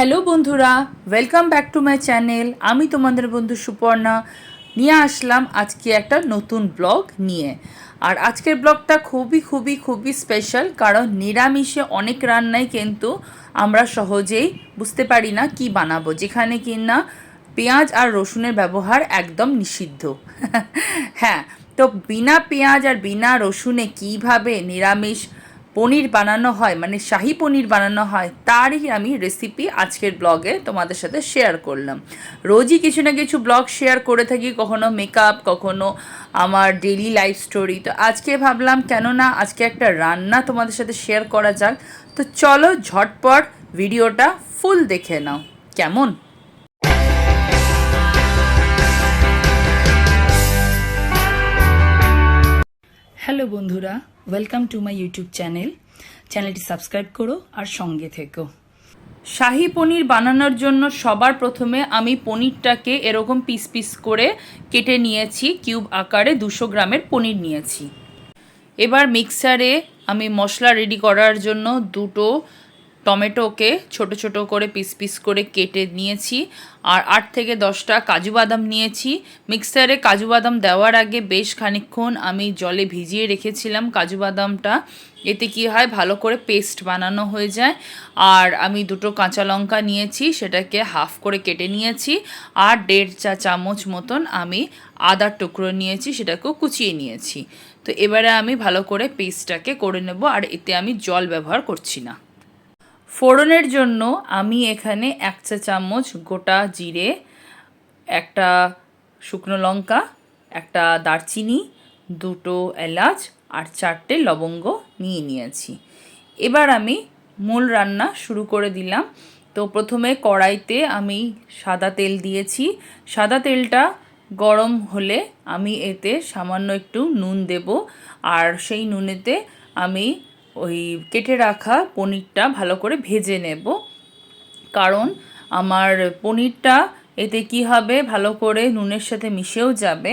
Hello বন্ধুরা, welcome back to my channel. আমি তোমাদের বন্ধু সুপর্ণা নিয়ে আসলাম আজকে একটা নতুন ব্লগ নিয়ে। আর আজকের ব্লগটা খুবই স্পেশাল, কারণ নিরামিষে অনেক রান্নাই কিন্তু আমরা সহজেই বুঝতে পারি না কি বানাবো, যেখানে কিনা পেঁয়াজ আর রসুনের ব্যবহার একদম নিষিদ্ধ। হ্যাঁ, তো বিনা পেঁয়াজ আর বিনা রসুনে কিভাবে নিরামিষ পনির বানানো হয়, মানে শাহি পনির বানানো হয়, তারই আমি রেসিপি আজকের ব্লগে তোমাদের সাথে শেয়ার করলাম। রোজই কিছু না কিছু ব্লগ শেয়ার করে থাকি, কখনো মেকআপ, কখনো আমার ডেইলি লাইফ স্টোরি। তো আজকে ভাবলাম কেন না আজকে একটা রান্না তোমাদের সাথে শেয়ার করা যাক। তো চলো ঝটপট ভিডিওটা ফুল দেখে নাও, কেমন? হ্যালো বন্ধুরা, ওয়েলকাম টু মাই ইউটিউব চ্যানেলটি সাবস্ক্রাইব করো আর সঙ্গে থেকো। শাহি পনির বানানোর জন্য সবার প্রথমে আমি পনিরটাকে এরকম পিস পিস করে কেটে নিয়েছি, কিউব আকারে 200 গ্রামের পনির নিয়েছি। এবার মিক্সারে আমি মশলা রেডি করার জন্য দুটো টমেটোকে ছোট ছোট করে পিস পিস করে কেটে নিয়েছি, আর 8 থেকে 10টা কাজু বাদাম নিয়েছি। মিক্সারে কাজু বাদাম দেওয়ার আগে বেশ খানিকক্ষণ আমি জলে ভিজিয়ে রেখেছিলাম কাজু বাদামটা। এতে কি হয়, ভালো করে পেস্ট বানানো হয়ে যায়। আর আমি দুটো কাঁচা লঙ্কা নিয়েছি, সেটাকে হাফ করে কেটে নিয়েছি। আর 1.5 চা চামচ মতন আমি আদার টুকরো নিয়েছি, সেটাকেও কুচিয়ে নিয়েছি। তো এবারে আমি ভালো করে পেস্টটাকে করে নেব, আর এতে আমি জল ব্যবহার করছি না। ফোড়নের জন্য আমি এখানে 1 চা চামচ গোটা জিরে, একটা শুকনো লঙ্কা, একটা দারচিনি, দুটো এলাচ আর 4টে লবঙ্গ নিয়ে নিয়েছি। এবার আমি মূল রান্না শুরু করে দিলাম। তো প্রথমে কড়াইতে আমি সাদা তেল দিয়েছি। সাদা তেলটা গরম হলে আমি এতে সামান্য একটু নুন দেব, আর সেই নুনেতে আমি ওই কেটে রাখা পনিরটা ভালো করে ভেজে নেব। কারণ আমার পনিরটা এতে কি হবে, ভালো করে নুনের সাথে মিশেও যাবে,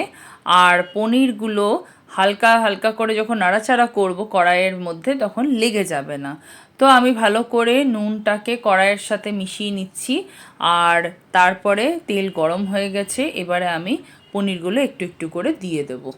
আর পনিরগুলো হালকা হালকা করে যখন নাড়াচাড়া করব কড়াইয়ের মধ্যে, তখন লেগে যাবে না। তো আমি ভালো করে নুনটাকে কড়াইয়ের সাথে মিশিয়ে নিচ্ছি, আর তারপরে তেল গরম হয়ে গেছে। এবারে আমি পনিরগুলো একটু একটু করে দিয়ে দেবো।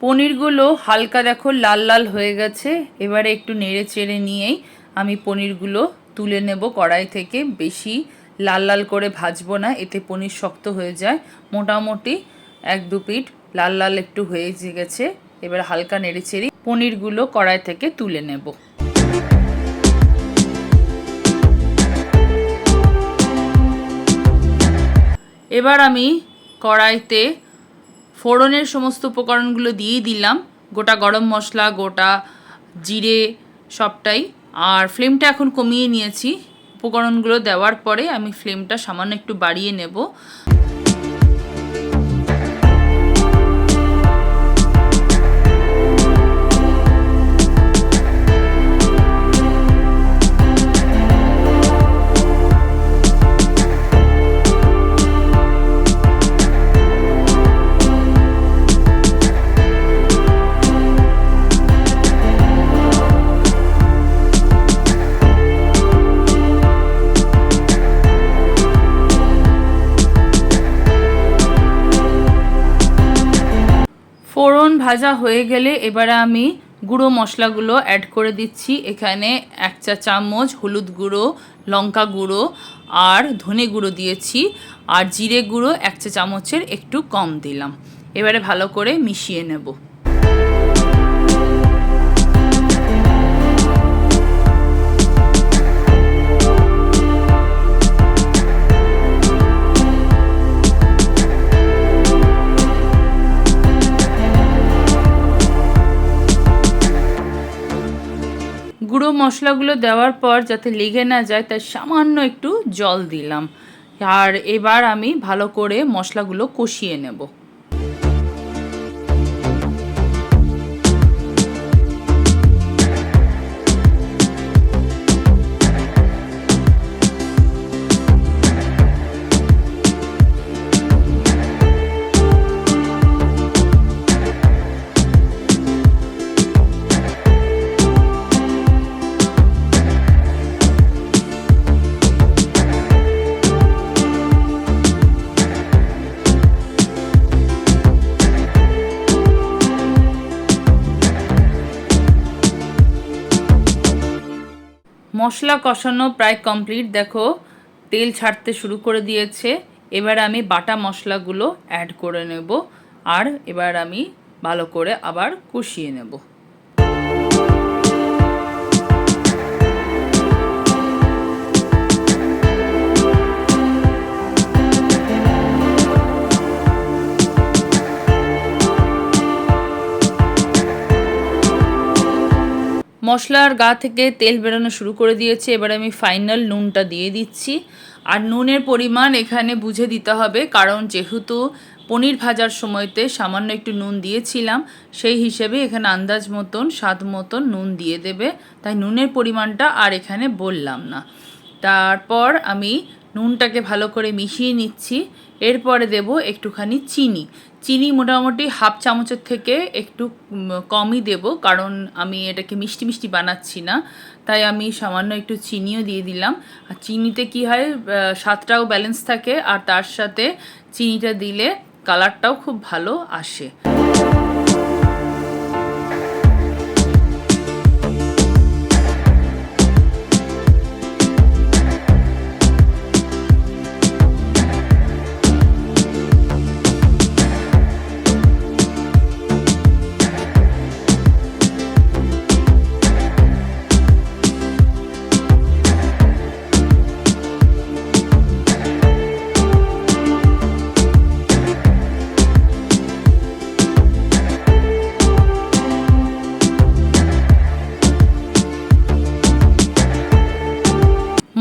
পনিরগুলো হালকা দেখো লাল লাল হয়ে গেছে। এবারে একটু নেড়ে চেড়ে নিয়েই আমি পনিরগুলো তুলে নেব কড়াই থেকে। বেশি লাল লাল করে ভাজবো না, এতে পনির শক্ত হয়ে যায়। মোটামুটি 1-2 পিঠ লাল লাল একটু হয়ে গেছে। এবার হালকা নেড়ে চেড়ে পনিরগুলো কড়াই থেকে তুলে নেব। এবার আমি কড়াইতে ফোড়নের সমস্ত উপকরণগুলো দিয়ে দিলাম, গোটা গরম মশলা, গোটা জিরে, সবটাই। আর ফ্লেমটা এখন কমিয়ে নিয়েছি। উপকরণগুলো দেওয়ার পরে আমি ফ্লেমটা সামান্য একটু বাড়িয়ে নেব। ফোড়ন ভাজা হয়ে গেলে এবারে আমি গুঁড়ো মশলাগুলো অ্যাড করে দিচ্ছি। এখানে 1 চা চামচ হলুদ গুঁড়ো, লঙ্কা গুঁড়ো আর ধনে গুঁড়ো দিয়েছি, আর জিরে গুঁড়ো 1 চা চামচের একটু কম দিলাম। এবারে ভালো করে মিশিয়ে নেব। মশলাগুলো দেওয়ার পর যাতে লেগে না যায় তাই সামান্য একটু জল দিলাম। আর এবার আমি ভালো করে মশলাগুলো কষিয়ে নেব। মশলা কষানো প্রায় কমপ্লিট, দেখো তেল ছাড়তে শুরু করে দিয়েছে। এবার আমি বাটা মশলাগুলো অ্যাড করে নেব আর এবার আমি ভালো করে আবার কষিয়ে নেব। মশলার গা থেকে তেল বেরোনো শুরু করে দিয়েছে। এবার আমি ফাইনাল নুনটা দিয়ে দিচ্ছি। আর নুনের পরিমাণ এখানে বুঝে দিতে হবে, কারণ যেহেতু পনির ভাজার সময়তে সামান্য একটু নুন দিয়েছিলাম, সেই হিসেবে এখানে আন্দাজ মতন স্বাদ মতন নুন দিয়ে দেবে। তাই নুনের পরিমাণটা আর এখানে বললাম না। তারপর আমি নুনটাকে ভালো করে মিশিয়ে নিচ্ছি। এরপরে দেব একটুখানি চিনি। চিনি মোটামুটি হাফ চামচের থেকে একটু কমই দেব, কারণ আমি এটাকে মিষ্টি মিষ্টি বানাচ্ছি না, তাই আমি সামান্য একটু চিনিও দিয়ে দিলাম। আর চিনিতে কি হয়, স্বাদটাও ব্যালেন্স থাকে, আর তার সাথে চিনিটা দিলে কালারটাও খুব ভালো আসে।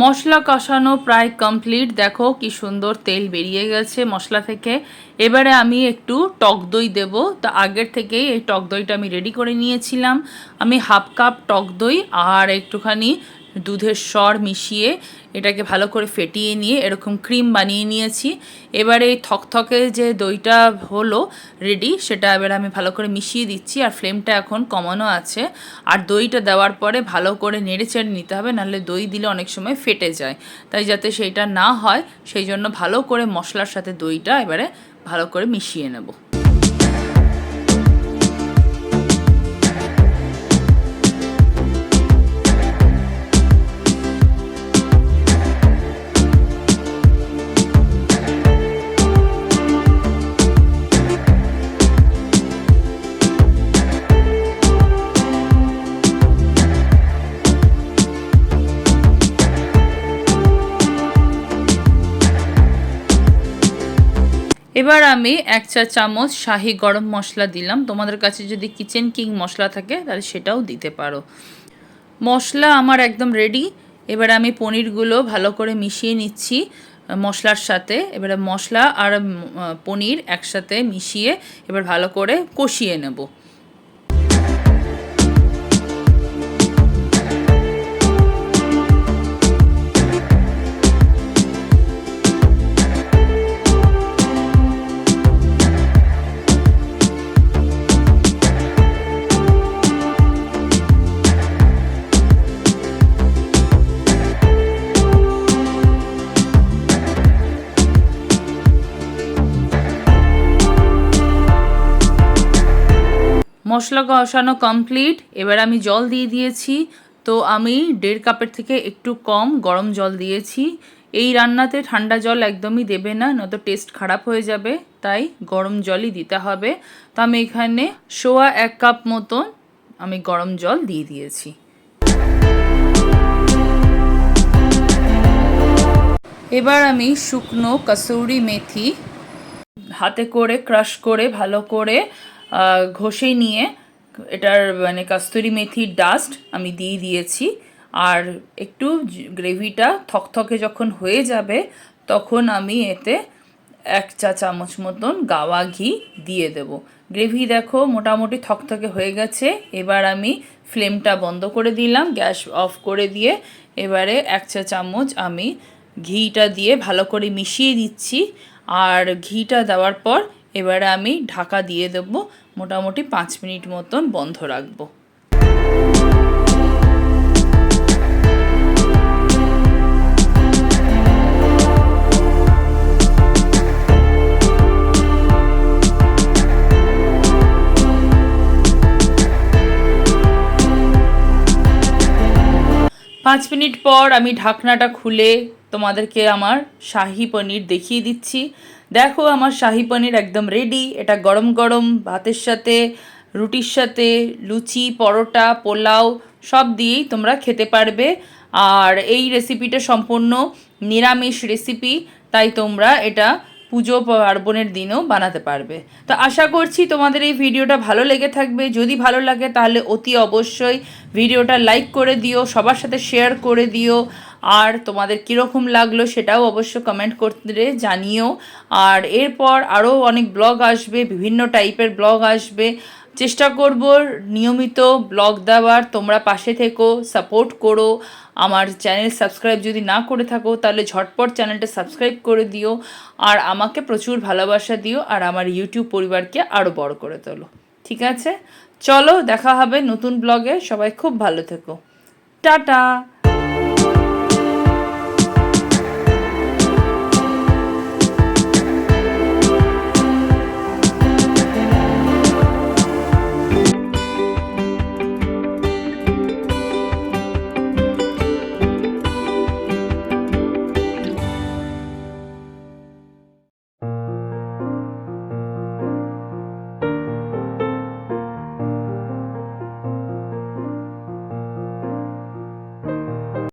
মশলা কষানো প্রায় কমপ্লিট, দেখো কি সুন্দর তেল বেরিয়ে গেছে মশলা থেকে। এবারে আমি একটু টক দই দেব। তো আগের থেকেই এই টক দইটা আমি রেডি করে নিয়েছিলাম। আমি হাফ কাপ টক দই আর একটুখানি দুধের সর মিশিয়ে এটাকে ভালো করে ফেটিয়ে নিয়ে এরকম ক্রিম বানিয়ে নিয়েছি। এবারে এই থকথকে যে দইটা হলো রেডি, সেটা এবার আমি ভালো করে মিশিয়ে দিচ্ছি। আর ফ্লেমটা এখন কমানো আছে। আর দইটা দেওয়ার পরে ভালো করে নেড়েচেড়ে নিতে হবে, নাহলে দই দিলে অনেক সময় ফেটে যায়। তাই যাতে সেইটা না হয় সেই জন্য ভালো করে মশলার সাথে দইটা এবারে ভালো করে মিশিয়ে নেব। এবার আমি 1 চা চামচ শাহি গরম মশলা দিলাম। তোমাদের কাছে যদি কিচেন কিং মশলা থাকে তাহলে সেটাও দিতে পারো। মশলা আমার একদম রেডি। এবার আমি পনিরগুলো ভালো করে মিশিয়ে নিচ্ছি মশলার সাথে। এবারে মশলা আর পনির একসাথে মিশিয়ে এবার ভালো করে কষিয়ে নেব। মশলা কষানো কমপ্লিট। এবার আমি জল দিয়ে দিয়েছি। তো আমি 1.5 কাপের থেকে একটু কম গরম জল দিয়েছি। এই রান্নাতে ঠান্ডা জল একদমই দেবে না, নয়তো টেস্ট খারাপ হয়ে যাবে, তাই গরম জলই দিতে হবে। তো আমি এখানে 1.25 কাপ মতন আমি গরম জল দিয়ে দিয়েছি। এবার আমি শুকনো কসুরি মেথি হাতে করে ক্রাশ করে ভালো করে ঘষে নিয়ে এটার মানে কস্তুরি মেথির ডাস্ট আমি দিয়ে দিয়েছি। আর একটু গ্রেভিটা থকথকে যখন হয়ে যাবে তখন আমি এতে 1 চা চামচ মতন গাওয়া ঘি দিয়ে দেব। গ্রেভি দেখো মোটামুটি থকথকে হয়ে গেছে। এবার আমি ফ্লেমটা বন্ধ করে দিলাম, গ্যাস অফ করে দিয়ে এবারে 1 চা চামচ আমি ঘিটা দিয়ে ভালো করে মিশিয়ে দিচ্ছি। আর ঘিটা দেওয়ার পর এবারে আমি ঢাকা দিয়ে দেবো, মোটামুটি 5 মিনিট মতন বন্ধ রাখবো। 5 মিনিট পর আমি ঢাকনাটা খুলে তোমাদেরকে আমার শাহি পনির দেখিয়ে দিচ্ছি। দেখো আমার শাহি পনির একদম রেডি। এটা গরম গরম ভাতের সাথে, রুটির সাথে, লুচি, পরোটা, পোলাও সব দিয়েই তোমরা খেতে পারবে। আর এই রেসিপিটা সম্পূর্ণ নিরামিষ রেসিপি, তাই তোমরা এটা পুজো পার্বণের দিনও বানাতে পারবে। তো আশা করছি তোমাদের এই ভিডিওটা ভালো লেগে থাকবে। যদি ভালো লাগে তাহলে অতি অবশ্যই ভিডিওটা লাইক করে দিও, সবার সাথে শেয়ার করে দিও। আর তোমাদের কীরকম লাগলো সেটাও অবশ্য কমেন্ট করতে জানিও। আর এরপর আরও অনেক ব্লগ আসবে, বিভিন্ন টাইপের ব্লগ আসবে। চেষ্টা করব নিয়মিত ব্লগ দেওয়ার। তোমরা পাশে থেকো, সাপোর্ট করো। আমার চ্যানেল সাবস্ক্রাইব যদি না করে থাকো তাহলে ঝটপট চ্যানেলটা সাবস্ক্রাইব করে দিও। আর আমাকে প্রচুর ভালোবাসা দিও আর আমার ইউটিউব পরিবারকে আরও বড় করে তোলো। ঠিক আছে, চলো দেখা হবে নতুন ব্লগে। সবাই খুব ভালো থেকো। টাটা।